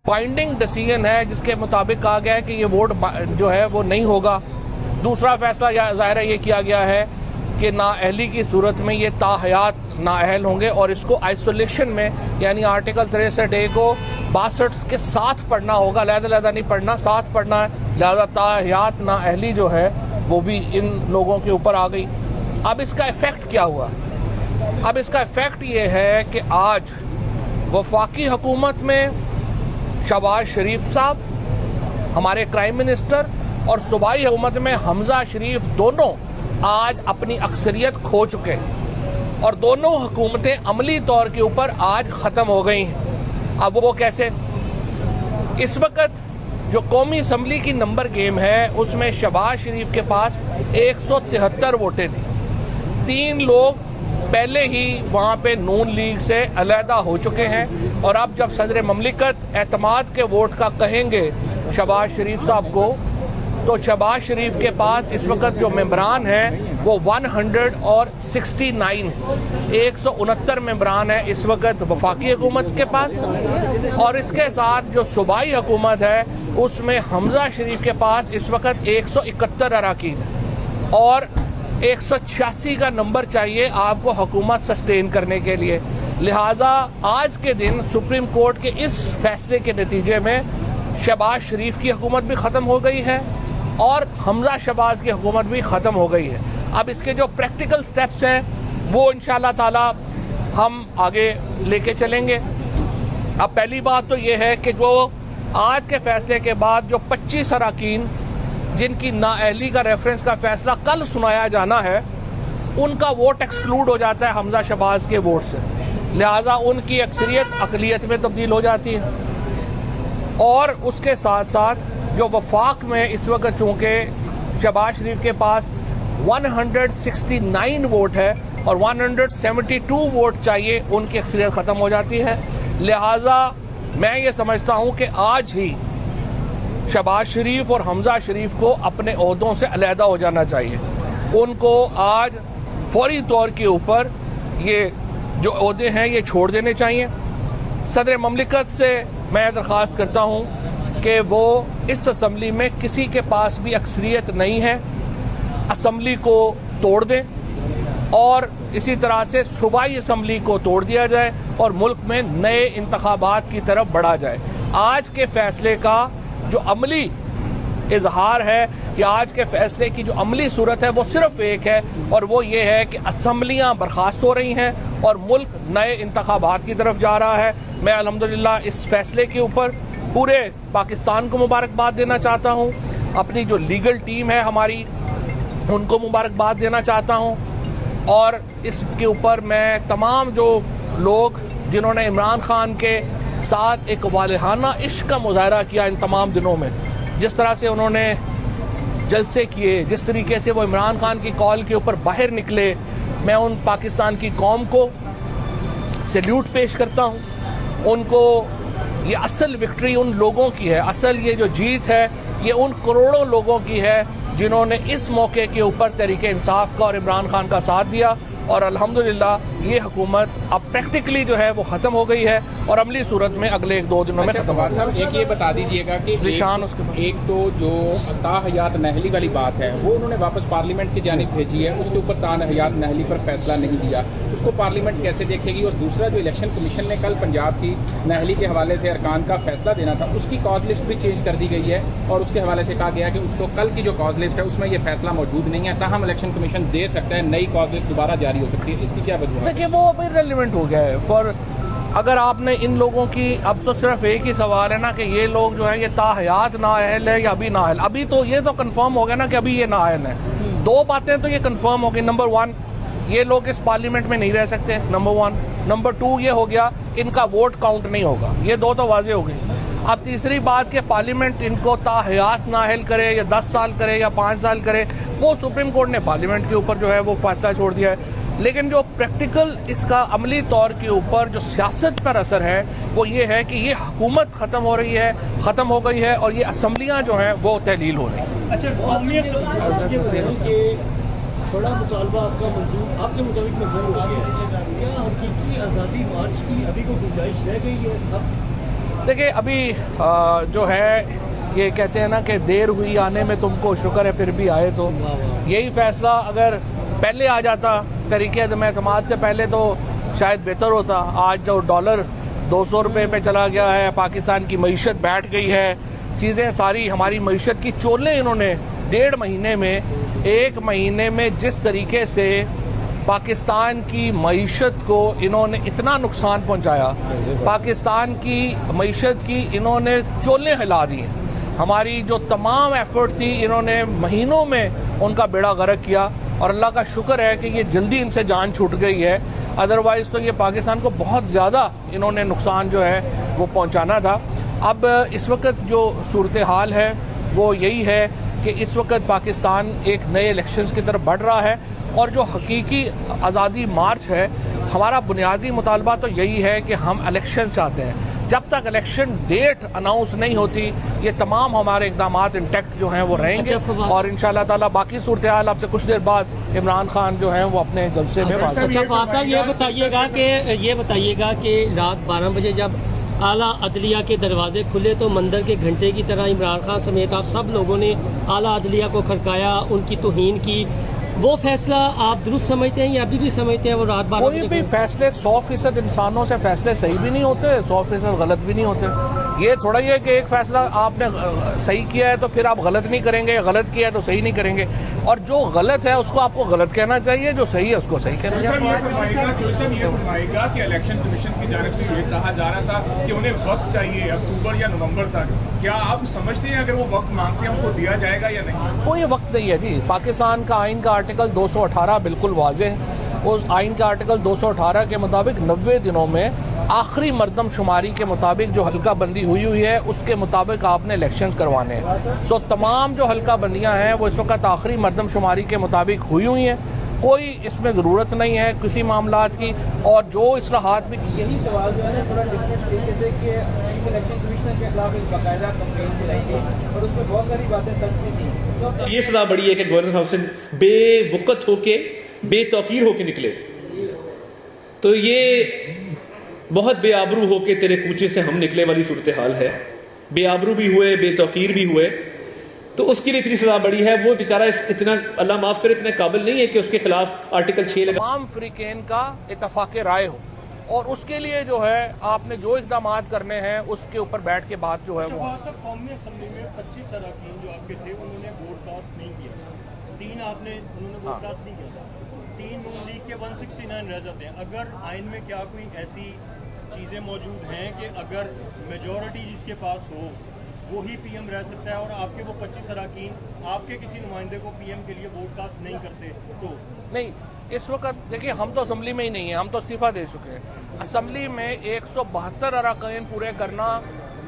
Binding decision है जिसके मुताबिक कहा गया है कि ये वोट जो है वो नहीं होगा। दूसरा फैसला ज़ाहिर है ये किया गया है कि नाअहली की सूरत में ये ताहयात नाअहल होंगे और इसको आइसोलेशन में यानी आर्टिकल 63A को 62 के साथ पढ़ना होगा, अलग-अलग नहीं पढ़ना, साथ पढ़ना है। लिहाजा ताहयात नाअहली जो है वो भी इन लोगों के ऊपर आ गई। अब इसका इफेक्ट क्या हुआ? अब इसका इफेक्ट ये है कि आज वफाकी हुकूमत में शहबाज शरीफ साहब, हमारे क्राइम मिनिस्टर, और सूबाई हुकूमत में हमजा शरीफ दोनों आज अपनी अक्सरियत खो चुके हैं और दोनों हुकूमतें अमली तौर के ऊपर आज ख़त्म हो गई हैं। अब वो कैसे? इस वक्त जो कौमी असम्बली की नंबर गेम है उसमें शहबाज शरीफ के पास 173 वोटें थी। 3 लोग पहले ही वहाँ पे नून लीग से अलहदा हो चुके हैं और अब जब सदर ममलिकत एतमाद के वोट का कहेंगे शहबाज शरीफ साहब को, तो शहबाज शरीफ के पास इस वक्त जो मेंबरान हैं वो 169 है। 169 मेंबरान है इस वक्त वफाकी हुकूमत के पास और इसके साथ जो सूबाई हुकूमत है उसमें हमजा शरीफ के पास इस वक्त 171 अराकीन है और 186 का नंबर चाहिए आपको हुकूमत सस्टेन करने के लिए। लिहाजा आज के दिन सुप्रीम कोर्ट के इस फैसले के नतीजे में शहबाज शरीफ की हुकूमत भी ख़त्म हो गई है और हमजा शहबाज की हुकूमत भी ख़त्म हो गई है। अब इसके जो प्रैक्टिकल स्टेप्स हैं वो इंशाअल्लाह ताला हम आगे लेके चलेंगे। अब पहली बात तो ये है कि जो आज के फैसले के बाद जो 25 अराकीन जिनकी नाअहली का रेफरेंस का फैसला कल सुनाया जाना है, उनका वोट एक्सक्लूड हो जाता है हमजा शहबाज के वोट से। लिहाजा उनकी अक्सरियत अकलियत में तब्दील हो जाती है और उसके साथ साथ जो वफाक में इस वक्त चूँकि शहबाज शरीफ के पास 169 वोट है और 172 वोट चाहिए, उनकी अक्सरियत ख़त्म हो जाती है। लिहाजा मैं ये समझता हूँ कि आज ही शहबाज शरीफ और हमजा शरीफ को अपने ओहदों से अलहदा हो जाना चाहिए। उनको आज फौरी तौर के ऊपर ये जो ओहदे हैं ये छोड़ देने चाहिए। सदर ममलिकत से मैं दरख्वास्त करता हूँ कि वो इस असम्बली में किसी के पास भी अक्सरियत नहीं है, असम्बली को तोड़ दें और इसी तरह से सूबाई असम्बली को तोड़ दिया जाए और मुल्क में नए इंतखाबात की तरफ बढ़ा जाए। आज के फैसले का जो अमली इजहार है या आज के फैसले की जो अमली सूरत है वो सिर्फ एक है और वो ये है कि असम्बलियाँ बर्खास्त हो रही हैं और मुल्क नए इंतखाबात की तरफ जा रहा है। मैं अल्हम्दुलिल्लाह इस फैसले के ऊपर पूरे पाकिस्तान को मुबारकबाद देना चाहता हूँ, अपनी जो लीगल टीम है हमारी उनको मुबारकबाद देना चाहता हूँ और इसके ऊपर मैं तमाम जो लोग जिन्होंने इमरान खान के साथ एक वालिहाना इश्क का मुजाहरा किया इन तमाम दिनों में, जिस तरह से उन्होंने जलसे किए, जिस तरीके से वो इमरान खान की कॉल के ऊपर बाहर निकले, मैं उन पाकिस्तान की कौम को सैल्यूट पेश करता हूँ। उनको ये असल विक्ट्री उन लोगों की है, असल ये जो जीत है ये उन करोड़ों लोगों की है जिन्होंने इस मौके के ऊपर तहरीके इंसाफ का और इमरान खान का साथ दिया और अल्हम्दुलिल्लाह ये हुकूमत अब प्रैक्टिकली जो है वो ख़त्म हो गई है और अमली सूरत में अगले 1-2 दिनों में खत्म हो साहब एक ये बता दीजिएगा कि एक तो जो ताहयात नहली वाली बात है वो उन्होंने वापस पार्लियामेंट की जानिब भेजी है, उसके ऊपर ताहयात नहली पर फैसला नहीं दिया, उसको पार्लियामेंट कैसे देखेगी? और दूसरा जो इलेक्शन कमीशन ने कल पंजाब की नहली के हवाले से अरकान का फैसला देना था उसकी कॉज लिस्ट भी चेंज कर दी गई है और उसके हवाले से कहा गया कि उसको कल की जो कॉज लिस्ट है उसमें ये फैसला मौजूद नहीं है, ताहम इलेक्शन कमीशन दे सकता है, नई कॉज लिस्ट दोबारा जारी हो सकती है। इसकी क्या वजह है? देखिए वो अब इररिलेवेंट हो गया है। फॉर अगर आपने इन लोगों की, अब तो सिर्फ एक ही सवाल है ना कि ये लोग जो है ये ताहयात नाअहल है या अभी नाअहल, अभी तो ये तो कंफर्म हो गया ना कि अभी ये नाअहल है। 2 बातें तो ये कंफर्म हो गई। नंबर 1 ये लोग इस पार्लियामेंट में नहीं रह सकते, नंबर 1। नंबर 2 ये हो गया इनका वोट काउंट नहीं होगा, ये 2 तो वाजे हो गई। अब तीसरी बात कि पार्लियामेंट इनको ताहयात नाअहल करे या 10 साल करे या 5 साल करे, वो सुप्रीम कोर्ट ने पार्लियामेंट के ऊपर जो है वो फैसला छोड़ दिया है। लेकिन जो प्रैक्टिकल इसका अमली तौर के ऊपर जो सियासत पर असर है वो ये है कि ये हुकूमत ख़त्म हो रही है, ख़त्म हो गई है और ये असम्बलियाँ जो हैं वो तहलील हो रही हैं। अच्छा, बड़ा मुतालबा आपका मंजूर, आपके मुताबिक मंजूर हो गया है, क्या हकीकी आज़ादी मार्च की अभी कोई गुंजाइश रह गई है? अब देखिए अभी जो है ये कहते हैं ना कि देर हुई आने में तुमको शुक्र है फिर भी आए, तो यही फैसला अगर पहले आ जाता तरीके एतमाद से पहले तो शायद बेहतर होता। आज जो डॉलर 200 रुपये पे चला गया है, पाकिस्तान की मईशत बैठ गई है, चीज़ें सारी हमारी मईशत की चोलें इन्होंने 1.5 महीने में 1 महीने में जिस तरीके से पाकिस्तान की मईशत को इन्होंने इतना नुकसान पहुंचाया, पाकिस्तान की मईशत की इन्होंने चोलें हिला दी हैं। हमारी जो तमाम एफर्ट थी इन्होंने महीनों में उनका बेड़ा गर्क किया और अल्लाह का शुक्र है कि ये जल्दी इनसे जान छूट गई है, अदरवाइज तो ये पाकिस्तान को बहुत ज़्यादा इन्होंने नुकसान जो है वो पहुंचाना था। अब इस वक्त जो सूरत हाल है वो यही है कि इस वक्त पाकिस्तान एक नए इलेक्शंस की तरफ बढ़ रहा है और जो हकीकी आज़ादी मार्च है, हमारा बुनियादी मुतालबा तो यही है कि हम इलेक्शन चाहते हैं। जब तक इलेक्शन डेट अनाउंस नहीं होती ये तमाम हमारे इकदाम इंटैक्ट जो हैं वो रहेंगे और इंशाअल्लाह ताला बाकी सूरत हाल आपसे कुछ देर बाद इमरान खान जो हैं वो अपने जलसे में ये बताइएगा कि रात 12 बजे जब आला अदलिया के दरवाजे खुले तो मंदिर के घंटे की तरह इमरान खान समेत आप सब लोगों ने आला अदलिया को खड़काया, उनकी तौहीन की। वो फैसला आप दुरुस्त समझते हैं या अभी भी समझते हैं वो रात 12 कोई भी फैसले 100% इंसानों से फैसले सही भी नहीं होते, 100% गलत भी नहीं होते। ये थोड़ा ही है कि एक फैसला आपने सही किया है तो फिर आप गलत नहीं करेंगे, गलत किया है तो सही नहीं करेंगे, और जो गलत है उसको आपको गलत कहना चाहिए, जो सही है उसको सही कहना चाहिए। कि इलेक्शन कमीशन की जानिब से ये कहा जा रहा था कि उन्हें वक्त चाहिए अक्टूबर या नवंबर तक, क्या आप समझते हैं अगर वो वक्त मांगते हैं उनको दिया जाएगा या नहीं? कोई वक्त नहीं है जी। पाकिस्तान का आइन का आर्टिकल 218 बिल्कुल वाज़ेह है। उस आइन के आर्टिकल 218 के मुताबिक 90 दिनों में आखिरी मरदमशुमारी के मुताबिक जो हल्का बंदी हुई है उसके मुताबिक आपने इलेक्शंस करवाने हैं। सो तमाम जो हल्का बंदियां हैं वो इस वक्त आखिरी मरदमशुमारी के मुताबिक हुई हैं। कोई इसमें ज़रूरत नहीं है किसी मामलात की, और जो इस्लाहात भी यही सवाल जो है ना थोड़ा डिफरेंट तरीके से कि चीफ इलेक्शन कमिश्नर के खिलाफ एक बाकायदा कंपेन चलाई गई और उसमें बहुत सारी बातें सच भी थी। तो ये सलाह बड़ी है कि गवर्नर हाउस से बेवकत होके बेतौकीर होके निकले, तो ये बहुत बेआबरू होके तेरे कूचे से हम निकले वाली सूरत हाल है। बेआबरू भी हुए, बेतौकीर भी हुए, तो उसके लिए इतनी सजा बड़ी है। वो बेचारा इतना, अल्लाह माफ करे, इतने काबिल नहीं है कि उसके खिलाफ आर्टिकल 6 लगा। तमाम फ्रीकेन का इत्तफाक राय हो और उसके लिए जो है आपने जो इकदाम करने हैं उसके ऊपर बैठ के बात जो है वो। कौमी असम्बली में 25 अरकान जो आपके थे उन्होंने वोटकास्ट नहीं किया, 3 उन्होंने वोटकास्ट नहीं किया, 3 नून लीग के 169 रह जाते हैं। अगर आइन में क्या कोई ऐसी चीज़ें मौजूद हैं कि अगर मेजॉरिटी जिसके पास हो वो ही पीएम रह सकता है और आपके वो 25 अरकान आपके किसी नुमाइंदे को पीएम के लिए वोटकास्ट नहीं करते? तो नहीं, इस वक्त देखिए हम तो असम्बली में ही नहीं है, हम तो इस्तीफा दे चुके हैं। असम्बली में 172 अरकान पूरे करना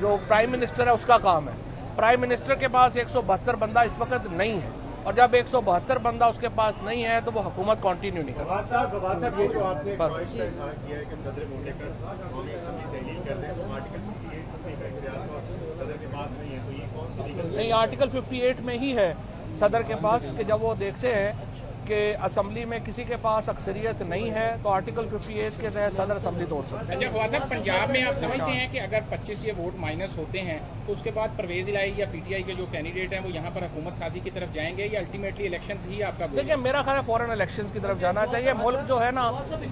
जो प्राइम मिनिस्टर है उसका काम है। प्राइम मिनिस्टर के पास 172 बंदा इस वक्त नहीं है, और जब 172 बंदा उसके पास नहीं है तो वो हुकूमत कंटिन्यू नहीं कर सकता। फवाद साहब, ये जो आपने ख्वाहिश का इज़हार किया है कि सदर मुमलिकत कौमी असम्बली तहलील कर दें, तो आर्टिकल 58 का इख्तियार तो सदर के पास नहीं है, तो ये कौन सी लीगल? नहीं, आर्टिकल 58 में ही है सदर के पास कि जब वो देखते हैं कि असम्बली में किसी के पास अक्सरियत नहीं है तो आर्टिकल 58 के तहत सदर असम्बली तोड़ सकते हैं। अच्छा ख्वाजा साहब, पंजाब में आप समझते हैं कि अगर 25 ये वोट माइनस होते हैं तो उसके बाद परवेज इलाही या पीटीआई के जो कैंडिडेट हैं वो यहाँ पर हुकूमत साजी की तरफ जाएंगे या अल्टीमेटली इलेक्शंस ही आपका? देखिए, मेरा ख्याल है फॉरेन इलेक्शंस की तरफ जाना चाहिए। मुल्क जो है ना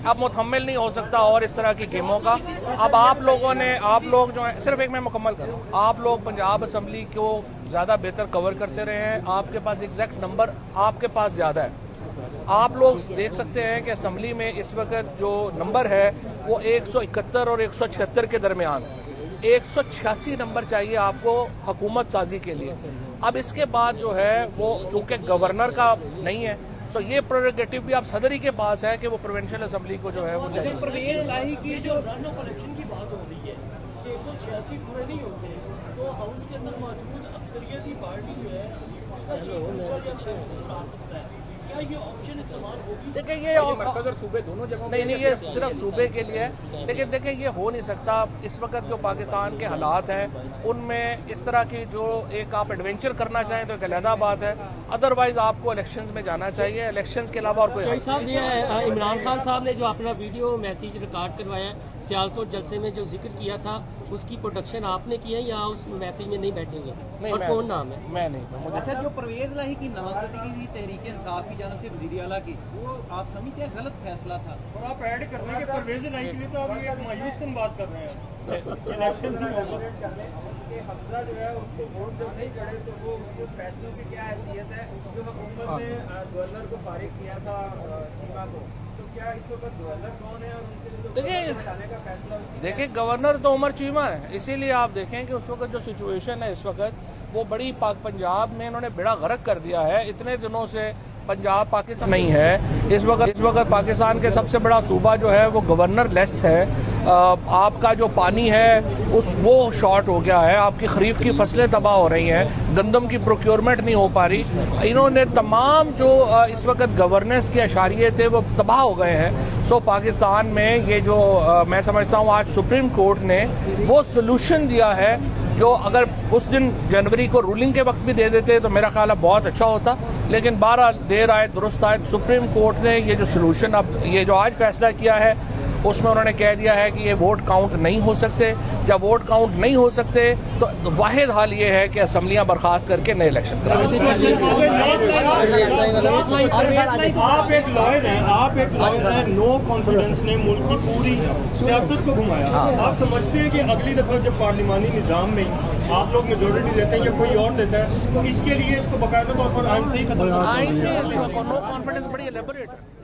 अब मुतहम्मिल नहीं हो सकता और इस तरह की गेमों का। अब आप लोग जो है, सिर्फ एक मैं मुकम्मल करूँ, आप लोग पंजाब असम्बली को ज़्यादा बेहतर कवर करते रहे हैं, आपके पास एग्जैक्ट नंबर आपके पास ज़्यादा है। आप लोग देख सकते हैं कि असम्बली में इस वक्त जो नंबर है वो 171 और 176 के दरमियान, 186 नंबर चाहिए आपको हुकूमत साजी के लिए। अब इसके बाद जो है वो चूंकि गवर्नर का नहीं है तो ये प्रोरोगेटिव भी आप सदरी के पास है कि वो प्रोविंशियल असम्बली को जो है वो परवेज इलाही की जो रन ऑफ इलेक्शन की बात हो रही है कि 186 पूरे नहीं होते तो हाउस के अंदर मौजूद अक्सरियती पार्टी जो है उसका चीफ मिनिस्टर या सकता है। क्या ये ऑप्शन इस्तेमाल होगी? देखिए, ये मरकज़ और सूबे दोनों जगहों नहीं, ये सिर्फ सूबे के लिए है, लेकिन देखिए ये हो नहीं सकता। इस वक्त जो पाकिस्तान के हालात हैं उनमें इस तरह की जो एक आप एडवेंचर करना चाहें तो एक अलहदा बात है, अदरवाइज आपको इलेक्शंस में जाना चाहिए। इलेक्शंस के अलावा और कोई साहब, ये इमरान खान साहब ने जो अपना वीडियो मैसेज रिकॉर्ड करवाया सियालकोट जलसे में जो जिक्र किया था उसकी प्रोडक्शन आपने की है या उस मैसेज में नहीं बैठे हुए? नहीं, और कौन नाम है? मैं नहीं था, मुझे अच्छा, जो परवेज लाही की नामजदगी थी तहरीक इंसाफ की जानब से वज़ीर आला की, वो आप समझते हैं गलत फैसला था? और आप ऐड करने के परवेज नहीं के लिए तो आप ये मायूस कन बात कर रहे हैं। इलेक्शन नहीं होगा कि हमजा जो है उसको वोट जब नहीं करे तो वो उसके फैसलों की क्या हैसियत है? जो हुकूमत ने गवर्नर को फारिग किया था चीमा को, तो क्या इस वक्त गवर्नर कौन है और उनके लिए देखिए- हटाने का फैसला देखिए, गवर्नर तो उमर चीमा है, इसीलिए आप देखें कि उस वक्त जो सिचुएशन है इस वक्त वो बड़ी पंजाब में इन्होंने बेड़ा गर्क कर दिया है। इतने दिनों से पंजाब पाकिस्तान नहीं है। इस वक्त पाकिस्तान के सबसे बड़ा सूबा जो है वो गवर्नर लेस है। आपका जो पानी है वो शॉर्ट हो गया है, आपकी खरीफ की फसलें तबाह हो रही हैं, गंदम की प्रोक्योरमेंट नहीं हो पा रही। इन्होंने तमाम जो इस वक्त गवर्नेंस के अशारिये थे वो तबाह हो गए हैं। सो पाकिस्तान में ये जो मैं समझता हूँ आज सुप्रीम कोर्ट ने वो सोल्यूशन दिया है जो अगर उस दिन जनवरी को रूलिंग के वक्त भी दे देते तो मेरा ख्याल है बहुत अच्छा होता। लेकिन 12 देर आए दुरुस्त आए, सुप्रीम कोर्ट ने ये जो सोल्यूशन अब ये जो आज फैसला किया है उसमें उन्होंने कह दिया है कि ये वोट काउंट नहीं हो सकते। जब वोट काउंट नहीं हो सकते तो वाहिद हाल ये है कि असम्बलियाँ बर्खास्त करके नए इलेक्शन कराएं। आप एक लॉयर हैं, नो कॉन्फिडेंस ने मुल्क की पूरी सियासत को घुमाया। आप समझते हैं कि अगली दफा जब पार्लिमानी निजाम में आप लोग मेजोरिटी देते हैं या कोई और देता है तो इसके लिए इसको बाकायदा तौर पर आइन से ही खत्म करना आइन में नो कॉन्फिडेंस बड़ी एलेबोरेट है।